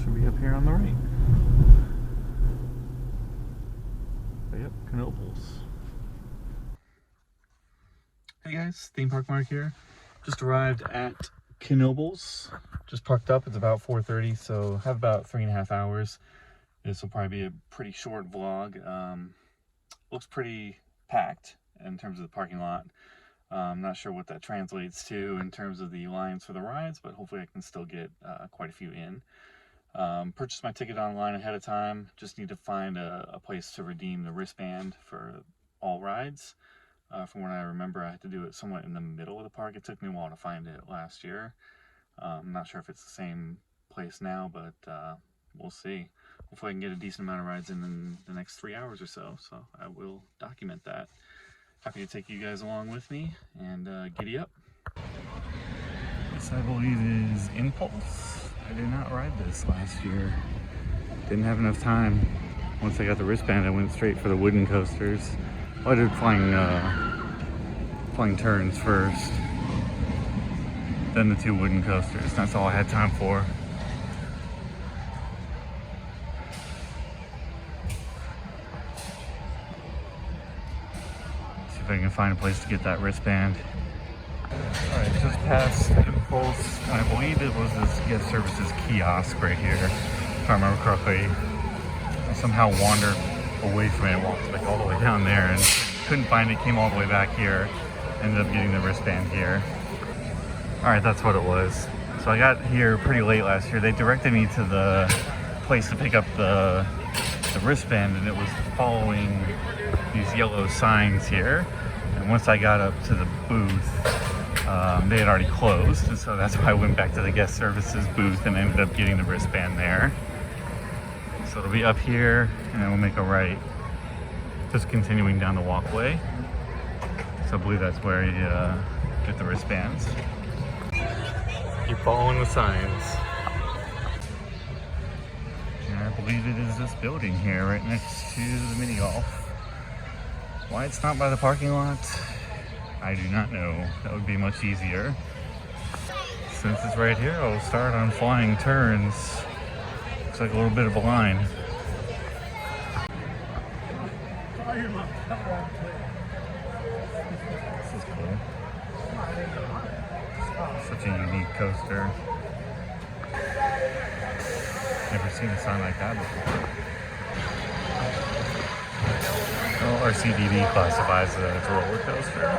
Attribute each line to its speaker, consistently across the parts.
Speaker 1: should be up here on the right. But yep, Knoebels. Hey guys, Theme Park Mark here. Just arrived at Knoebels. Just parked up. It's about 4:30, so have about 3.5 hours. This will probably be a pretty short vlog. Looks pretty packed in terms of the parking lot. I'm not sure what that translates to in terms of the lines for the rides, but hopefully I can still get quite a few in. Purchased my ticket online ahead of time. Just need to find a place to redeem the wristband for all rides. From what I remember, I had to do it somewhat in the middle of the park. It took me a while to find it last year. I'm not sure if it's the same place now, but we'll see. Hopefully I can get a decent amount of rides in the next 3 hours or so, so I will document that. Happy to take you guys along with me, and giddy up. This, I believe, is Impulse. I did not ride this last year. Didn't have enough time. Once I got the wristband, I went straight for the wooden coasters. Well, I did flying turns first, then the 2 wooden coasters. That's all I had time for. See if I can find a place to get that wristband. Alright, just past Impulse, and I believe it was this guest services kiosk right here, if I remember correctly. I somehow wandered away from it, walked like all the way down there and couldn't find it, came all the way back here, ended up getting the wristband here. Alright, that's what it was. So I got here pretty late last year. They directed me to the place to pick up the wristband, and it was following these yellow signs here. And once I got up to the booth, they had already closed, and so that's why I went back to the guest services booth and ended up getting the wristband there. So it'll be up here, and then we'll make a right, just continuing down the walkway. So I believe that's where you get the wristbands. Keep following the signs. And I believe it is this building here, right next to the mini golf. Why it's not by the parking lot, I do not know. That would be much easier. Since it's right here, I'll start on flying turns. Looks like a little bit of a line. This is cool. Such a unique coaster. Never seen a sign like that before. Well, our CDD classifies it as a roller coaster.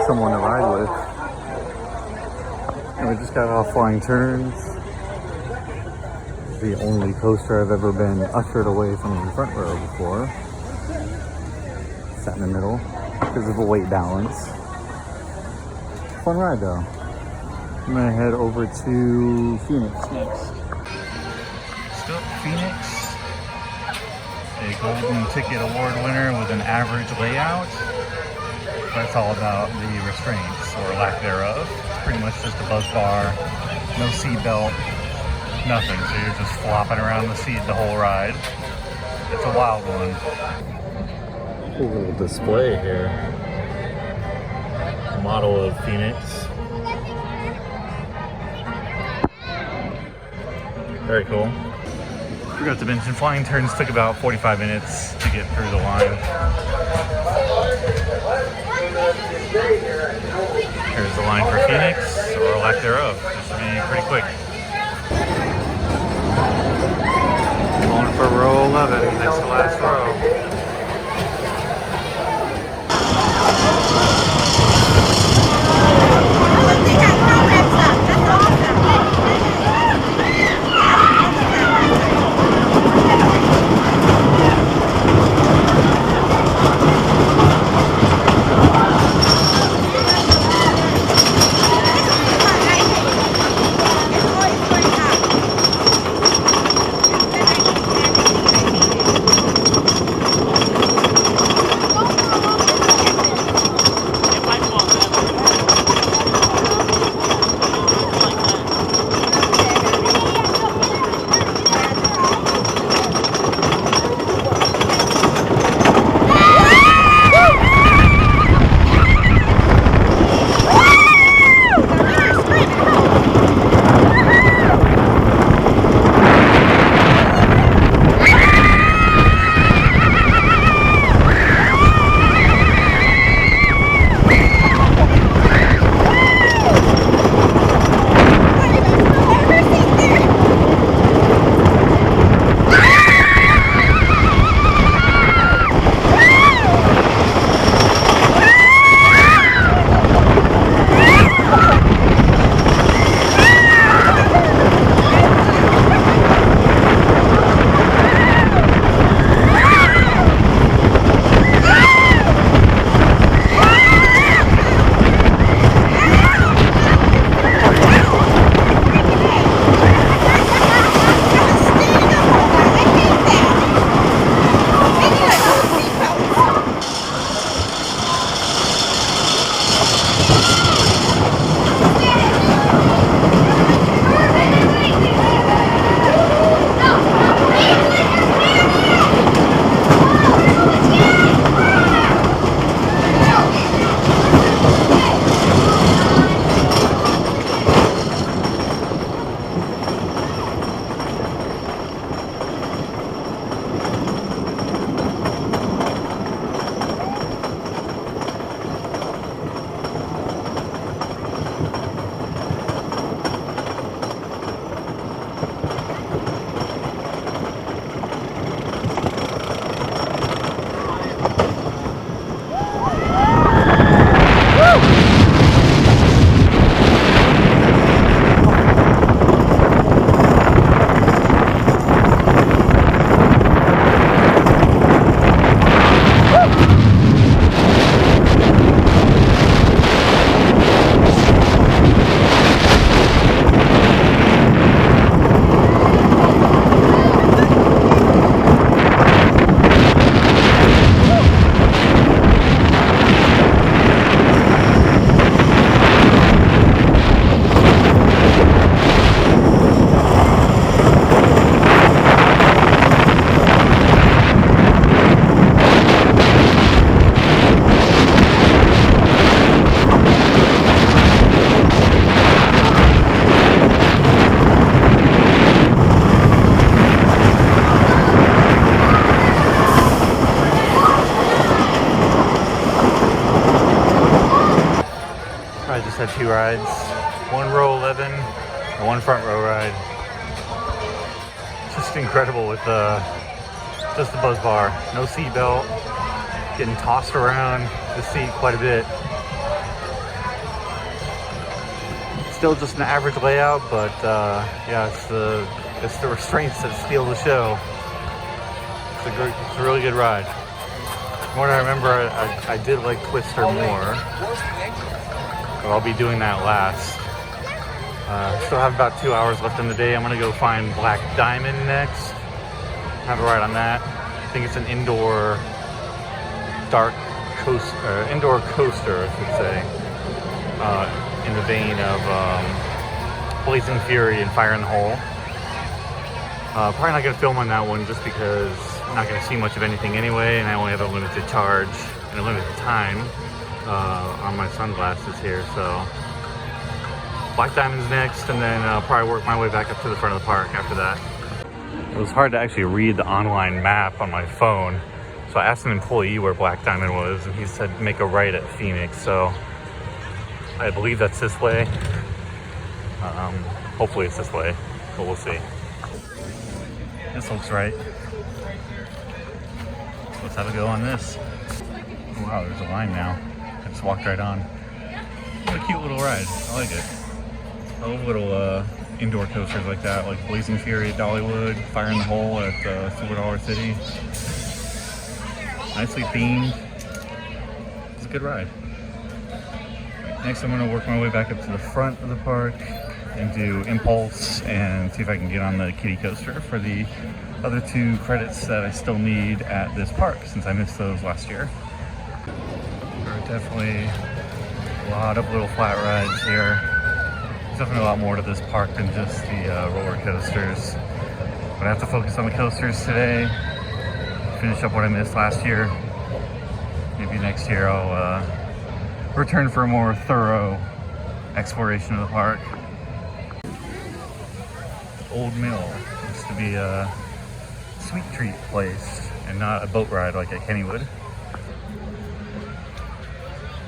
Speaker 1: someone to ride with. And we just got off Flying Turns. the only coaster I've ever been ushered away from the front row before. Sat in the middle because of the weight balance. Fun ride though. I'm gonna head over to Phoenix next. Still Phoenix. A Golden Ticket Award winner with an average layout. That's all about the restraints or lack thereof. It's pretty much just a buzz bar, no seat belt, nothing. So you're just flopping around the seat the whole ride. It's a wild one. Cool little display here. Model of Phoenix. Very cool. Forgot to mention, flying turns took about 45 minutes to get through the line. Here's the line for Phoenix, or lack thereof. This should be pretty quick. Going for row 11, next to last row. Just had two rides, one row 11 and one front row ride. Just incredible with just the buzz bar, no seat belt, getting tossed around the seat quite a bit. Still just an average layout, but yeah, it's the It's the restraints that steal the show. It's a really good ride. From what I remember, I did like Twister more, but I'll be doing that last. Still have about 2 hours left in the day. I'm gonna go find Black Diamond next. Have a ride on that. I think it's an indoor indoor coaster, I should say, in the vein of Blazing Fury and Fire in the Hole. Probably not gonna film on that one just because I'm not gonna see much of anything anyway, and I only have a limited charge and a limited time on my sunglasses here. So Black Diamond's next, and then I'll probably work my way back up to the front of the park after that. It was hard to actually read the online map on my phone, so I asked an employee where Black Diamond was, and he said make a right at Phoenix. So I believe that's this way. Hopefully it's this way, but we'll see. This looks right. Let's have a go on this. Oh, wow, there's a line now. I just walked right on. What a cute little ride. I like it. I love little indoor coasters like that, like Blazing Fury at Dollywood, Fire in the Hole at $4 City. Nicely themed. It's a good ride. Next, I'm going to work my way back up to the front of the park and do Impulse and see if I can get on the kiddie coaster for the other 2 credits that I still need at this park since I missed those last year. There are definitely a lot of little flat rides here. There's definitely a lot more to this park than just the roller coasters. But I have to focus on the coasters today, finish up what I missed last year. Maybe next year I'll return for a more thorough exploration of the park. Old Mill used to be a sweet treat place and not a boat ride like at Kennywood.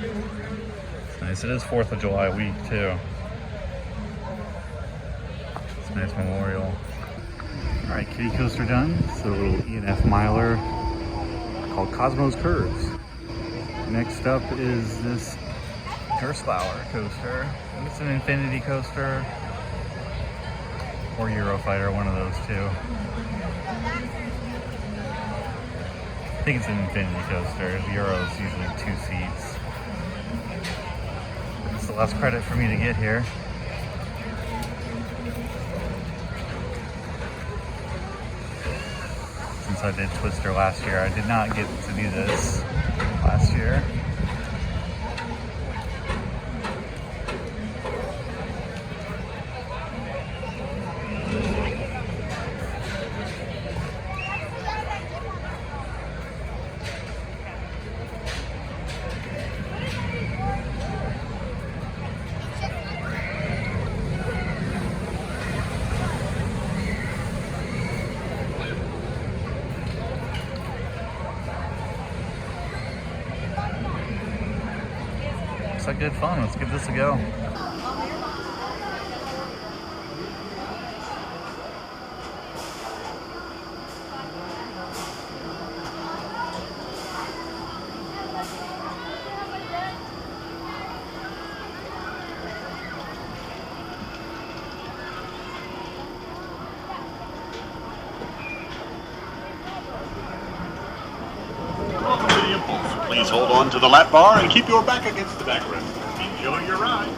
Speaker 1: It's nice. It is 4th of July week too. It's a nice memorial. Alright, kiddie coaster done. It's a little E&F miler called Cosmos Curves. Next up is this Gerstlauer coaster. I think it's an infinity coaster or Eurofighter, one of those two. I think it's an infinity coaster. Euro's usually 2 seats. It's the last credit for me to get here. Since I did Twister last year, I did not get to do this last year. Looks like good fun. Let's give this a go.
Speaker 2: Please hold on to the lap bar and keep your back against the backrest. Enjoy your ride.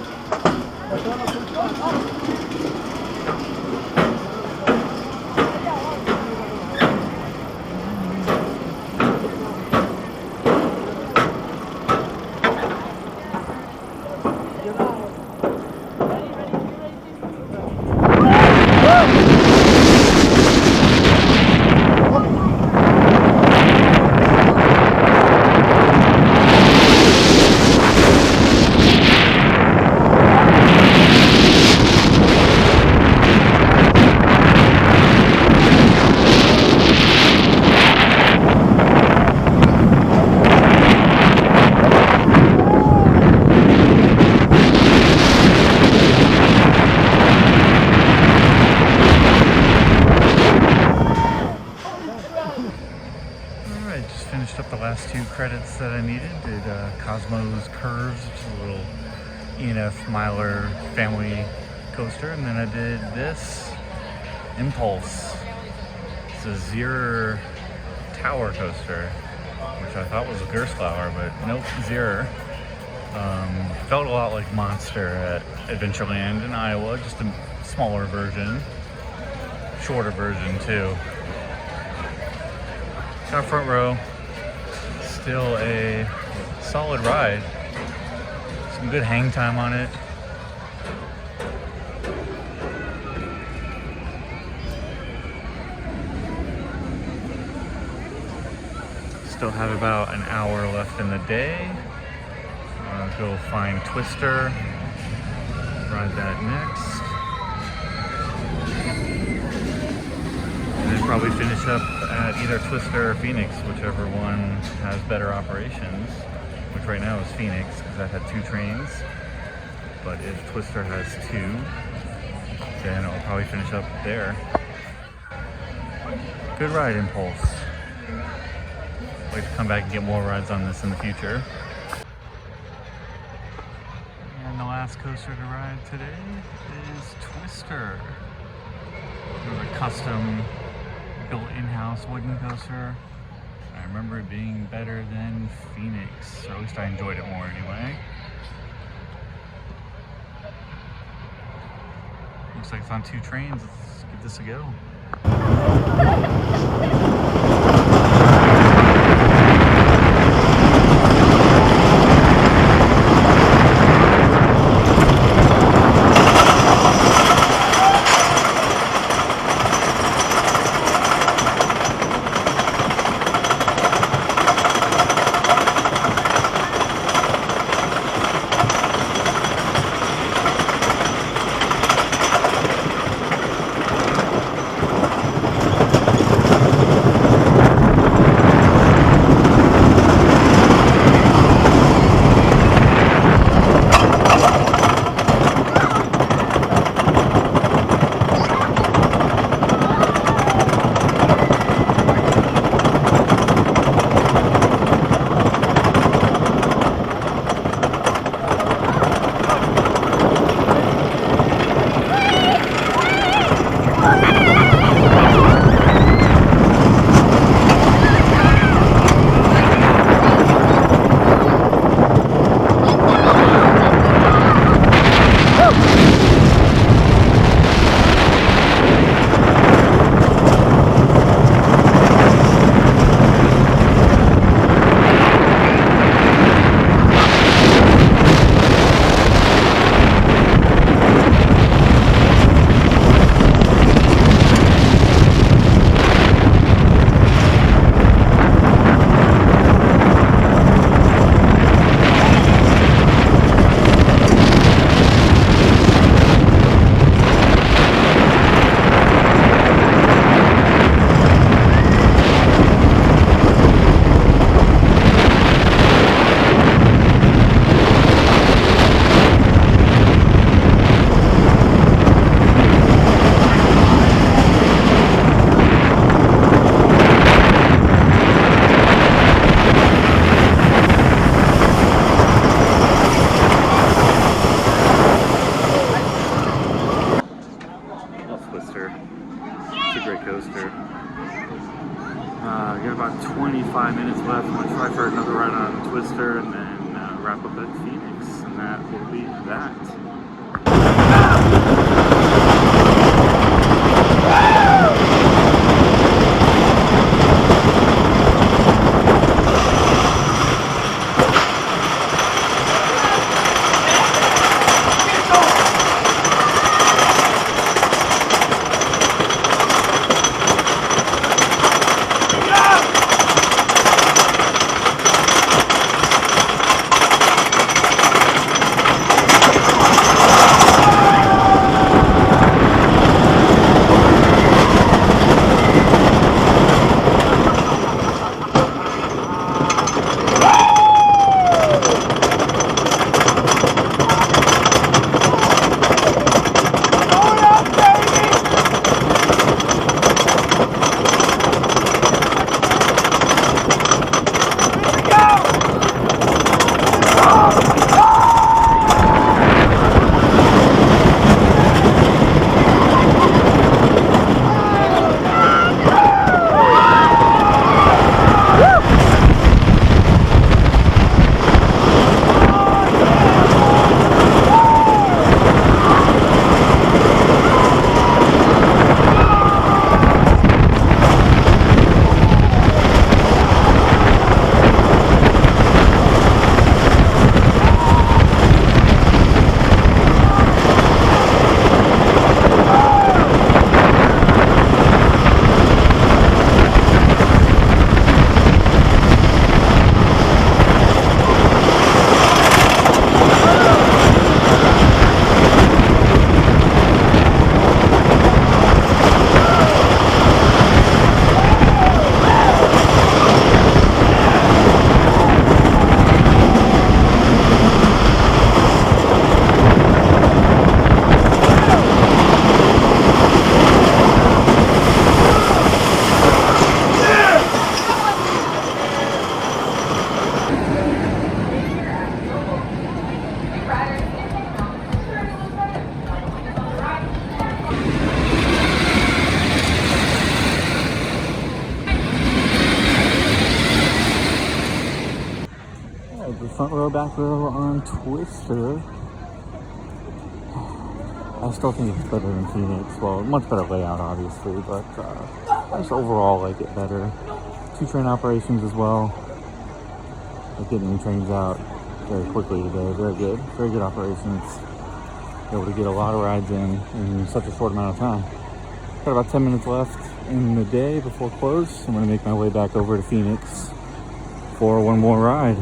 Speaker 1: Finished up the last 2 credits that I needed. Did Cosmos Curves, which is a little E&F miler family coaster, and then I did this Impulse. It's a Zero Tower coaster, which I thought was a Gerstlauer, but nope, Zero. Felt a lot like Monster at Adventureland in Iowa, just a smaller version, shorter version too. Got front row, still a solid ride, some good hang time on it. Still have about an hour left in the day. Go find Twister, ride that next, and then probably finish up at either Twister or Phoenix, whichever one has better operations, which right now is Phoenix because that had 2 trains, but if Twister has 2, then I'll probably finish up there. Good ride, Impulse. I'd like to come back and get more rides on this in the future. And the last coaster to ride today is Twister. It was a custom built in-house wooden coaster. I remember it being better than Phoenix, or at least I enjoyed it more anyway. Looks like it's on 2 trains. Let's give this a go. Coaster. Got about 25 minutes left. I'm going to try for another ride on Twister and then wrap up at Phoenix, and that will be that. more back row on Twister. I still think it's better than Phoenix. Well, much better layout, obviously, but I just overall like it better. 2 train operations as well. Like getting new trains out very quickly today. Very good operations. Able to get a lot of rides in such a short amount of time. Got about 10 minutes left in the day before close. I'm gonna make my way back over to Phoenix for one more ride.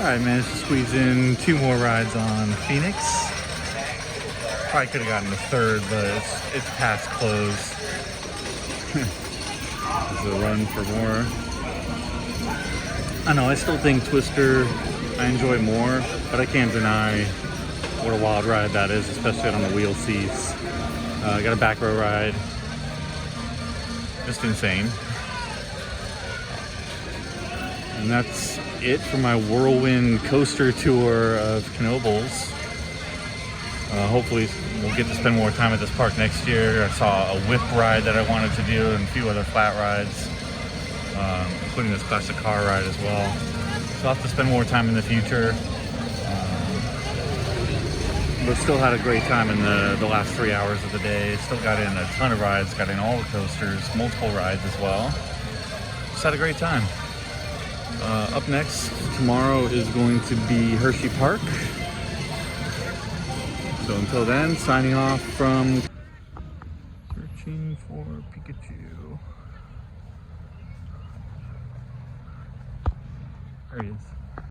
Speaker 1: I managed to squeeze in 2 more rides on Phoenix. Probably could have gotten a third, but it's past close. There's a run for more. I know, I still think Twister I enjoy more, but I can't deny what a wild ride that is, especially on the wheel seats. Got a back row ride. Just insane. And that's it for my whirlwind coaster tour of Knoebels. Hopefully we'll get to spend more time at this park next year. I saw a whip ride that I wanted to do and a few other flat rides, including this classic car ride as well. So I'll have to spend more time in the future. but still had a great time in the last 3 hours of the day. Still got in a ton of rides, got in all the coasters, multiple rides as well. Just had a great time. Up next tomorrow is going to be Hershey Park. So until then, signing off from searching for Pikachu. There he is.